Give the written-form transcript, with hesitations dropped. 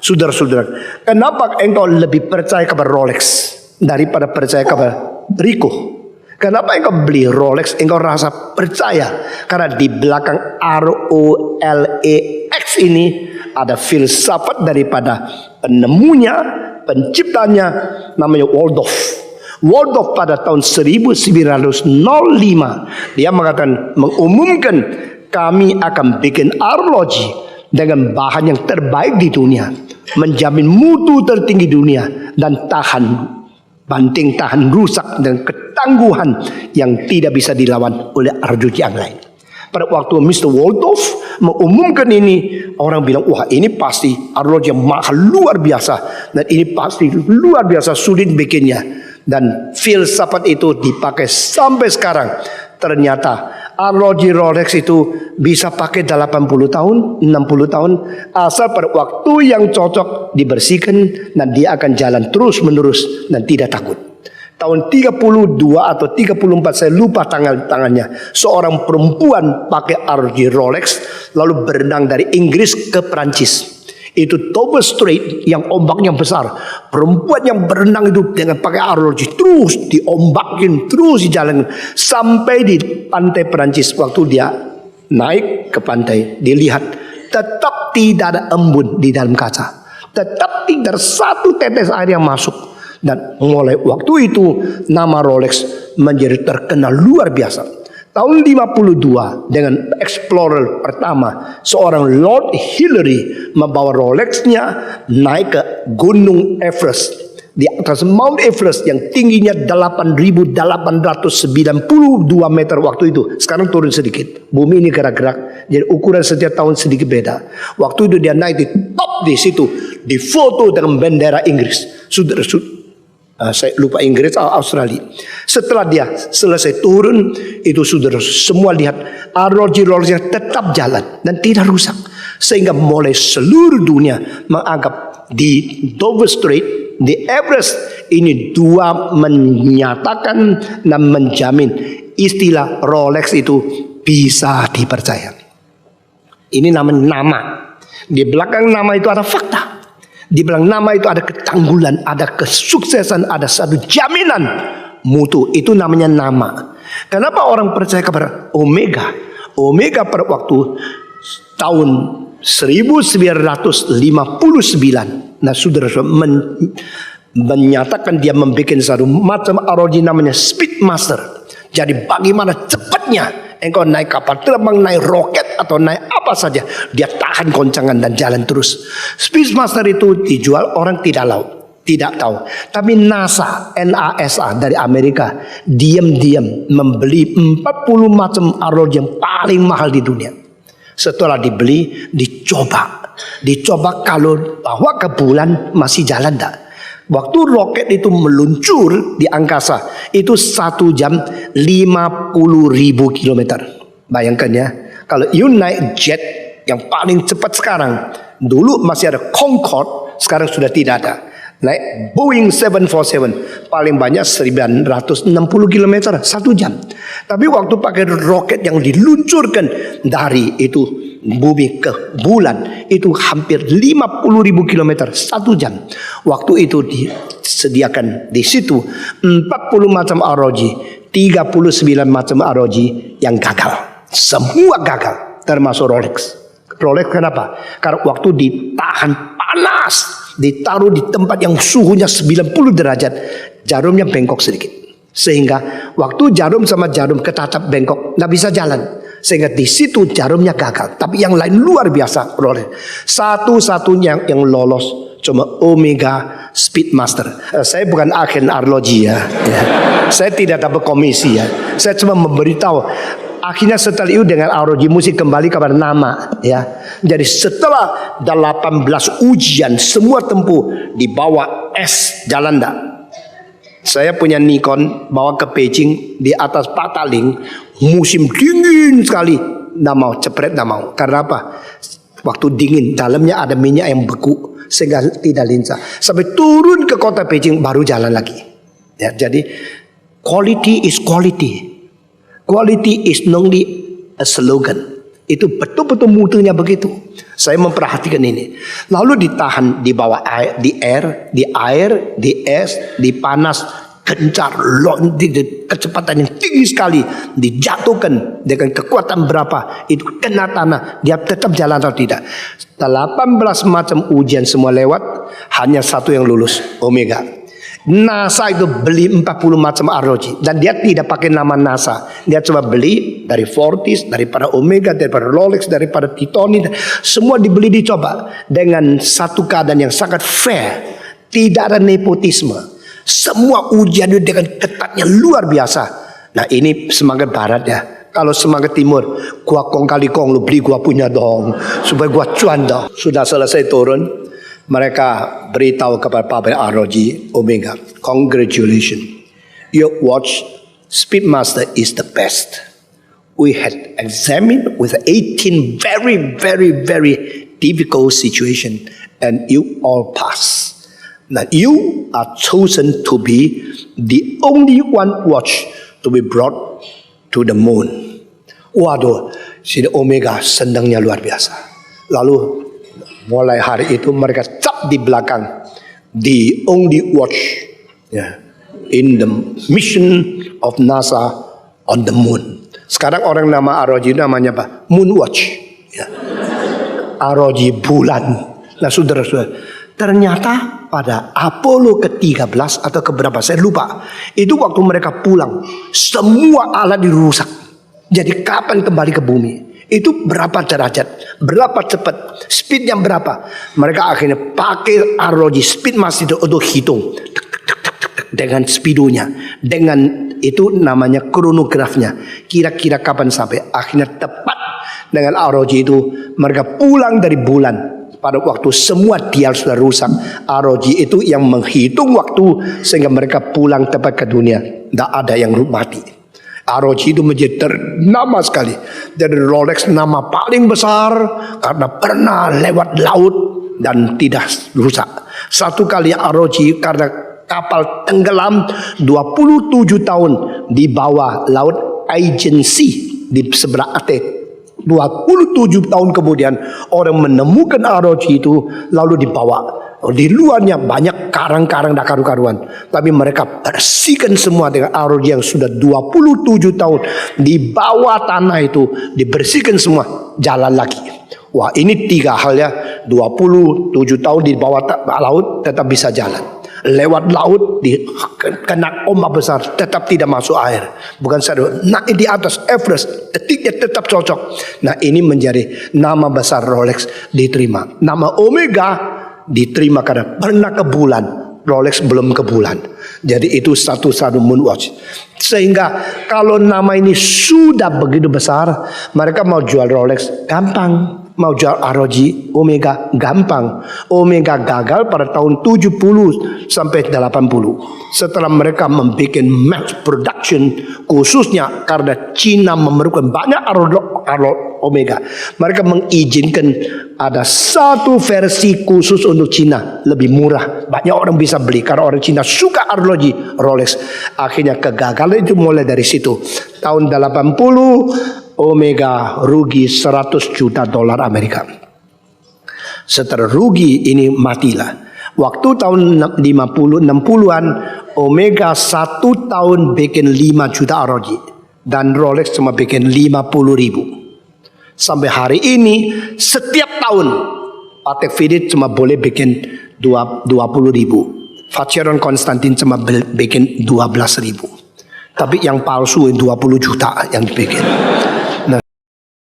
Saudara-saudara, kenapa engkau lebih percaya kepada Rolex daripada percaya kepada Ricoh? Kenapa engkau beli Rolex? Engkau rasa percaya karena di belakang Rolex ini ada filsafat daripada penemunya, penciptanya, namanya Waldorf. Waldorf pada tahun 1905 dia mengumumkan, kami akan bikin arloji dengan bahan yang terbaik di dunia, menjamin mutu tertinggi dunia dan tahan banting, tahan rusak dan ketangguhan yang tidak bisa dilawan oleh arloji yang lain. Pada waktu Mr. Waldorf mengumumkan ini, orang bilang, wah ini pasti arloji yang mahal luar biasa, dan ini pasti luar biasa sulit bikinnya. Dan filsafat itu dipakai sampai sekarang. Ternyata arloji Rolex itu bisa pakai 80 tahun, 60 tahun, asal pada waktu yang cocok dibersihkan, dan dia akan jalan terus menerus dan tidak takut. Tahun 32 atau 34, saya lupa tangannya, seorang perempuan pakai arloji Rolex lalu berenang dari Inggris ke Perancis. Itu Dover Strait yang ombaknya besar. Perempuan yang berenang itu dengan pakai arloji terus diombakin, terus dijalan sampai di pantai Perancis. Waktu dia naik ke pantai, dilihat tetap tidak ada embun di dalam kaca, tetap tidak ada satu tetes air yang masuk. Dan mulai waktu itu nama Rolex menjadi terkenal luar biasa. Tahun 52 dengan explorer pertama, seorang Lord Hillary membawa Rolexnya naik ke Gunung Everest. Di atas Mount Everest yang tingginya 8.892 meter waktu itu. Sekarang turun sedikit. Bumi ini gerak-gerak. Jadi ukuran setiap tahun sedikit beda. Waktu itu dia naik di top di situ, difoto dengan bendera Inggris. Saya lupa Inggris atau Australia. Setelah dia selesai turun, itu saudara semua lihat arloji Rolex yang tetap jalan dan tidak rusak, sehingga mulai seluruh dunia menganggap di Dover Strait, di Everest ini dua menyatakan dan menjamin istilah Rolex itu bisa dipercaya. Ini namanya nama. Di belakang nama itu ada fakta. Di belakang nama itu ada ketangguhan, ada kesuksesan, ada satu jaminan mutu. Itu namanya nama. Kenapa orang percaya kepada Omega? Omega pada waktu tahun 1959, nah saudara menyatakan dia membuat satu macam arloji namanya Speedmaster. Jadi bagaimana cepatnya engkau naik kapal terbang, naik roket atau naik apa saja, dia tahan goncangan dan jalan terus. Speedmaster itu dijual, orang tidak tahu. Tapi NASA dari Amerika diam-diam membeli 40 macam arloji yang paling mahal di dunia. Setelah dibeli, dicoba kalau bawa ke bulan masih jalan tak. Waktu roket itu meluncur di angkasa, itu 1 jam 50.000 kilometer. Bayangkan ya, kalau you naik jet yang paling cepat sekarang, dulu masih ada Concorde, sekarang sudah tidak ada. Naik Boeing 747 paling banyak 960 km 1 jam. Tapi waktu pakai roket yang diluncurkan dari itu bumi ke bulan, itu hampir 50.000 km 1 jam. Waktu itu disediakan di situ 40 macam arloji, 39 macam arloji yang gagal. Semua gagal, termasuk Rolex. Rolex kenapa? Karena waktu ditahan panas, ditaruh di tempat yang suhunya 90 derajat, jarumnya bengkok sedikit. Sehingga waktu jarum sama jarum ketatap bengkok, nggak bisa jalan. Sehingga di situ jarumnya gagal. Tapi yang lain luar biasa Rolex. Satu-satunya yang lolos cuma Omega Speedmaster. Saya bukan agen arloji ya. Saya tidak dapat komisi ya. Saya cuma memberitahu. Akhirnya setelah itu dengan arloji musik kembali kepada nama ya. Jadi setelah 18 ujian semua tempuh dibawa jalan dah. Saya punya Nikon bawa ke Beijing di atas Pataling, musim dingin sekali, nggak mau cepret, nggak mau. Karena apa? Waktu dingin dalamnya ada minyak yang beku sehingga tidak lincah. Sampai turun ke kota Beijing baru jalan lagi. Ya, jadi quality is quality. Quality is not only a slogan. Itu betul-betul mutunya begitu. Saya memperhatikan ini. Lalu ditahan di bawah air, di air, di es, di panas, gencar, kecepatan yang tinggi sekali, dijatuhkan dengan kekuatan berapa, itu kena tanah, dia tetap jalan atau tidak. 18 macam ujian semua lewat, hanya satu yang lulus, Omega. NASA itu beli 40 macam ROG, dan dia tidak pakai nama NASA. Dia coba beli dari Fortis, daripada Omega, daripada Rolex, daripada Titoni, semua dibeli dicoba dengan satu keadaan yang sangat fair, tidak ada nepotisme. Semua ujian itu dengan ketatnya luar biasa. Nah ini semangat barat ya. Kalau semangat timur, gua kong kali kong lu beli gua punya dong, supaya gua cuan dong. Sudah selesai turun, mereka beritahu kepada pabrik ROG Omega, congratulations, your watch Speedmaster is the best. We had examined with 18 very difficult situation, and you all pass. Now you are chosen to be the only one watch to be brought to the moon. Waduh, si Omega senangnya luar biasa. Lalu mulai hari itu mereka cap di belakang, the only watch in the mission of NASA on the moon. Sekarang orang nama ROG namanya apa? Moon Watch. ROG bulan. Nah saudara-saudara, ternyata pada Apollo ke-13 atau keberapa saya lupa, itu waktu mereka pulang semua alat dirusak. Jadi kapan kembali ke bumi? Itu berapa derajat, berapa cepat, speednya berapa? Mereka akhirnya pakai ROG Speedmaster itu untuk hitung dengan speedonya, dengan itu namanya kronografnya, kira-kira kapan sampai. Akhirnya tepat dengan ROG itu mereka pulang dari bulan. Pada waktu semua dial sudah rusak, ROG itu yang menghitung waktu sehingga mereka pulang tepat ke dunia. Tidak ada yang mati. ROG itu menjadi ternama sekali. Jadi Rolex nama paling besar karena pernah lewat laut dan tidak rusak. Satu kali ROG karena kapal tenggelam 27 tahun di bawah laut Aegean di sebelah Athens. 27 tahun kemudian orang menemukan ROG itu lalu dibawa. Di luarnya banyak karang-karang dan karu-karuan, tapi mereka bersihkan semua dengan ROG yang sudah 27 tahun di bawah tanah itu, dibersihkan semua, jalan lagi. Wah, ini tiga hal ya. 27 tahun di bawah laut tetap bisa jalan. Lewat laut kena ombak besar tetap tidak masuk air, bukan saja naik di atas Everest detiknya tetap cocok. Nah ini menjadi nama besar Rolex diterima. Nama Omega diterima karena pernah ke bulan, Rolex belum ke bulan. Jadi itu satu-satu moon watch. Sehingga kalau nama ini sudah begitu besar, mereka mau jual Rolex gampang. Mau jual ROG Omega gampang. Omega gagal pada tahun 70 sampai 80. Setelah mereka membuat mass production, khususnya karena Cina memerlukan banyak Omega, mereka mengizinkan ada satu versi khusus untuk Cina, lebih murah. Banyak orang bisa beli karena orang Cina suka arloji Rolex. Akhirnya kegagalan itu mulai dari situ. Tahun 80 Omega rugi 100 juta dolar Amerika. Setelah rugi ini matilah. Waktu tahun 60-an Omega 1 tahun bikin 5 juta ROG dan Rolex cuma bikin 50 ribu. Sampai hari ini setiap tahun Patek Philippe cuma boleh bikin 20 ribu. Vacheron Constantin cuma bikin 12 ribu. Tapi yang palsu 20 juta yang dibikin.